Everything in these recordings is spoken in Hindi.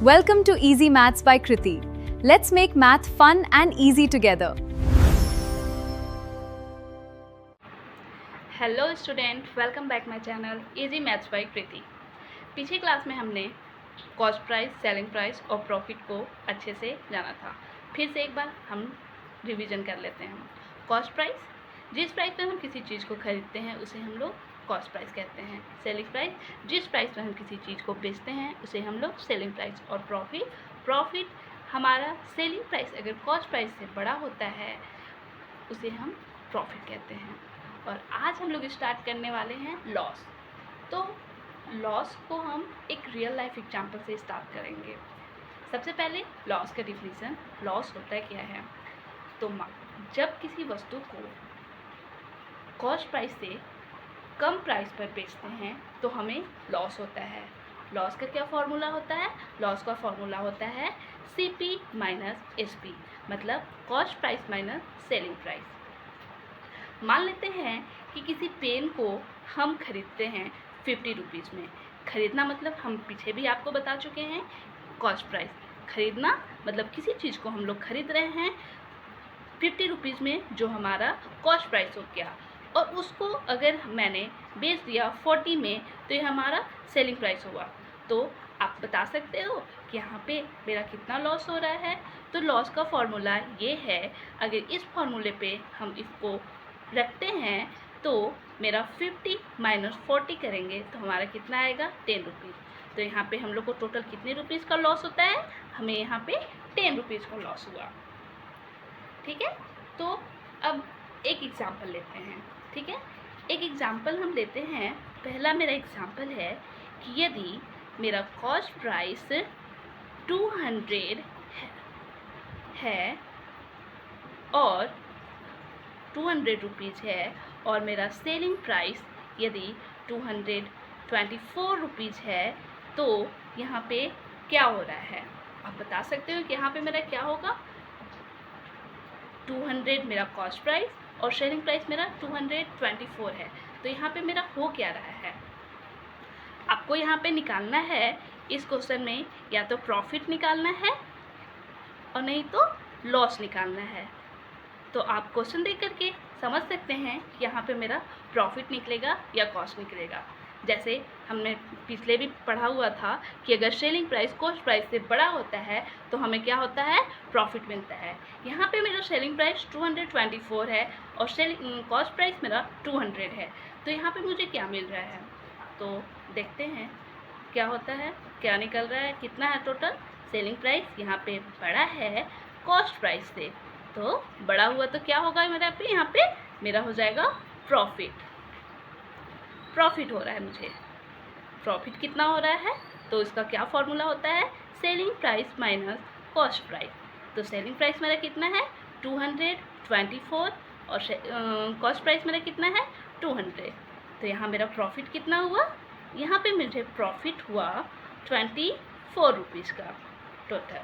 Welcome to Easy Maths by Kriti. Let's make math fun and easy together. Hello student, welcome back my channel easy maths by Kriti. पिछली क्लास में हमने कॉस्ट प्राइस, सेलिंग प्राइस और प्रॉफिट को अच्छे से जाना था। फिर से एक बार हम रिवीजन कर लेते हैं। कॉस्ट प्राइस, जिस प्राइस पर हम किसी चीज़ को खरीदते हैं उसे हम लोग कॉस्ट प्राइस कहते हैं। सेलिंग प्राइस, जिस प्राइस पर हम किसी चीज़ को बेचते हैं उसे हम लोग सेलिंग प्राइस। और प्रॉफिट हमारा सेलिंग प्राइस अगर कॉस्ट प्राइस से बड़ा होता है उसे हम प्रॉफिट कहते हैं। और आज हम लोग स्टार्ट करने वाले हैं लॉस। तो लॉस को हम एक रियल लाइफ एग्जांपल से स्टार्ट करेंगे। सबसे पहले लॉस का डिफिनीशन, लॉस होता क्या है। तो जब किसी वस्तु को कॉस्ट प्राइस से कम प्राइस पर बेचते हैं तो हमें लॉस होता है। लॉस का क्या फॉर्मूला होता है? लॉस का फॉर्मूला होता है CP माइनस SP, मतलब cost price minus selling price. मान लेते हैं कि किसी पेन को हम खरीदते हैं 50 रुपीज़ में। खरीदना मतलब हम पीछे भी आपको बता चुके हैं, कॉस्ट प्राइस। खरीदना मतलब किसी चीज़ को हम लोग खरीद रहे हैं 50 रुपीज़ में, जो हमारा कॉस्ट प्राइस हो गया, और उसको अगर मैंने बेच दिया 40 में तो ये हमारा सेलिंग प्राइस हुआ। तो आप बता सकते हो कि यहाँ पे मेरा कितना लॉस हो रहा है। तो लॉस का फॉर्मूला ये है, अगर इस फॉर्मूले पे हम इसको रखते हैं तो मेरा 50 माइनस 40 करेंगे तो हमारा कितना आएगा? 10 रुपीज़। तो यहाँ पे हम लोग को टोटल कितने रुपीज़ का लॉस होता है? हमें यहाँ पे 10 रुपीज़ का लॉस हुआ। ठीक है, तो अब एक एग्जाम्पल लेते हैं। ठीक है, एक एग्जाम्पल हम लेते हैं। पहला मेरा एग्जाम्पल है कि यदि मेरा कॉस्ट प्राइस 200 है और 200 रुपीज़ है और मेरा सेलिंग प्राइस यदि 224 रुपीज़ है, तो यहाँ पे क्या हो रहा है? आप बता सकते हो कि यहाँ पे मेरा क्या होगा? 200 मेरा कॉस्ट प्राइस और सेलिंग प्राइस मेरा 224 है। तो यहाँ पे मेरा हो क्या रहा है? आपको यहाँ पे निकालना है इस क्वेश्चन में, या तो प्रॉफिट निकालना है और नहीं तो लॉस निकालना है। तो आप क्वेश्चन देख करके समझ सकते हैं कि यहाँ पे मेरा प्रॉफिट निकलेगा या कॉस्ट निकलेगा। जैसे हमने पिछले भी पढ़ा हुआ था कि अगर सेलिंग प्राइस कॉस्ट प्राइस से बड़ा होता है तो हमें क्या होता है? प्रॉफिट मिलता है। यहाँ पे मेरा सेलिंग प्राइस 224 है और कॉस्ट प्राइस मेरा 200 है। तो यहाँ पे मुझे क्या मिल रहा है? तो देखते हैं क्या होता है, क्या निकल रहा है, कितना है टोटल। सेलिंग प्राइस यहाँ पे बड़ा है कॉस्ट प्राइस से, तो बड़ा हुआ तो क्या होगा मेरा पे? यहाँ पे मेरा हो जाएगा प्रॉफिट। प्रॉफिट हो रहा है मुझे। प्रॉफिट कितना हो रहा है? तो इसका क्या फॉर्मूला होता है? Selling price minus cost price. तो सेलिंग प्राइस मेरा कितना है? 224 और कॉस्ट प्राइस मेरा कितना है? 200। तो यहाँ मेरा प्रॉफिट कितना हुआ? यहाँ पे मुझे प्रॉफिट हुआ 24 रुपीज़ का टोटल।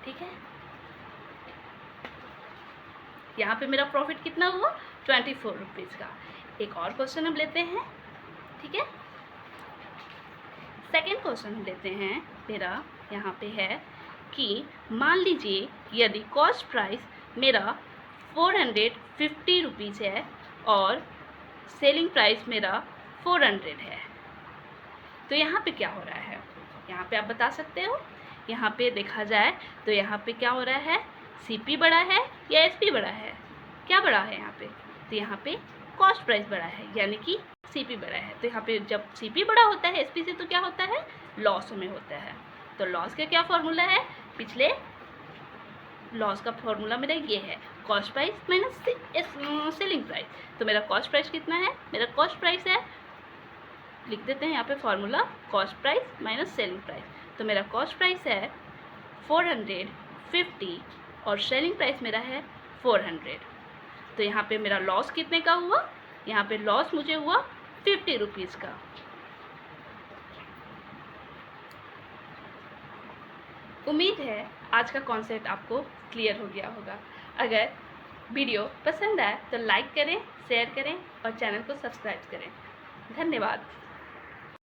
ठीक है, यहाँ पे मेरा प्रॉफिट कितना हुआ? 24 रुपीज़ का। एक और क्वेश्चन हम लेते हैं। ठीक है, सेकेंड क्वेश्चन हम लेते हैं। मेरा यहाँ पे है कि मान लीजिए यदि कॉस्ट प्राइस मेरा 450 रुपीज़ है और सेलिंग प्राइस मेरा 400 है, तो यहाँ पे क्या हो रहा है? यहाँ पे आप बता सकते हो। यहाँ पे देखा जाए तो यहाँ पे क्या हो रहा है? CP बड़ा है या SP बड़ा है? क्या बड़ा है यहाँ पे? तो यहाँ पे कॉस्ट प्राइस बड़ा है, यानी कि CP बड़ा है। तो यहाँ पे जब CP बड़ा होता है SP से तो क्या होता है? लॉस में होता है। तो लॉस का क्या फॉर्मूला है? पिछले लॉस का फॉर्मूला मेरा ये है, cost price minus selling price. तो मेरा कॉस्ट प्राइस कितना है? मेरा कॉस्ट प्राइस है, लिख देते हैं यहाँ पे formula, cost price minus selling price. तो मेरा कॉस्ट प्राइस है 450 और सेलिंग प्राइस मेरा है 400। तो यहाँ पे मेरा लॉस कितने का हुआ? यहाँ पे लॉस मुझे हुआ 50 रुपीज़ का। उम्मीद है आज का कॉन्सेप्ट आपको क्लियर हो गया होगा। अगर वीडियो पसंद आए तो लाइक करें, शेयर करें और चैनल को सब्सक्राइब करें। धन्यवाद।